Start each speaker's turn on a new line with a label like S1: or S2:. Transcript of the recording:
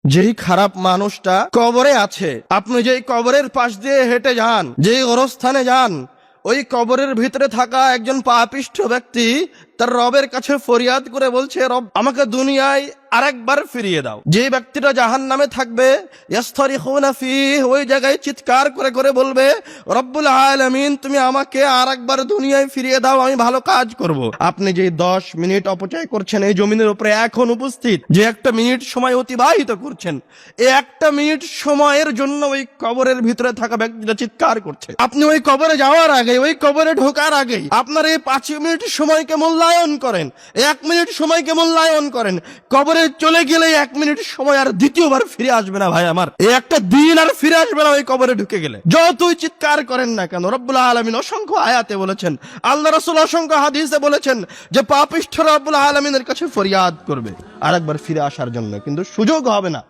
S1: যেই খারাপ মানুষটা কবরে আছে, আপনি যেই কবরের পাশ দিয়ে হেঁটে যান, যেই গোরস্থানে যান, ওই কবরের ভিতরে থাকা একজন পাপিষ্ঠ ব্যক্তি তার রবের কাছে ফরিয়াদ করে বলছে, রব আমাকে দুনিয়ায় আরেকবার ফিরিয়ে দাও। যে ব্যক্তিটা জাহান্নামে থাকবে, ইয়াসতারিখুনা ফীহ, ওই জায়গায় চিৎকার করে করে বলবে, রব্বুল আলামিন তুমি আমাকে আরেকবার দুনিয়ায় ফিরিয়ে দাও, আমি ভালো কাজ করব। আপনি যে 10 মিনিট অপচয় করছেন এই জমিনের উপরে এখন উপস্থিত, যে একটা মিনিট সময় অতিবাহিত করছেন, এই একটা মিনিট সময়ের জন্য ওই কবরের ভিতরে থাকা ব্যক্তিটা চিৎকার করছে। আপনি ওই কবরে যাওয়ার আগে, ওই কবরে ঢোকার আগে আপনার এই 5 মিনিট সময়কে মূল্যায়ন করেন, 1 মিনিট সময়কে মূল্যায়ন করেন। কবরে চলে গেলে 1 মিনিট সময় আর দ্বিতীয়বার ফিরে আসবে না ভাই আমার, এই একটা দিন আর ফিরে আসবে না ওই কবরে ঢুকে গেলে। যতই চিৎকার করেন না কেন, রব্বুল আলামিন অসংখ্য আয়াতে বলেছেন, আল্লাহ রাসূল অসংখ্য হাদিসে বলেছেন যে পাপিষ্ঠ রব্বুল আলামিনের কাছে ফরিয়াদ করবে আরেকবার ফিরে আসার জন্য, কিন্তু সুযোগ হবে না।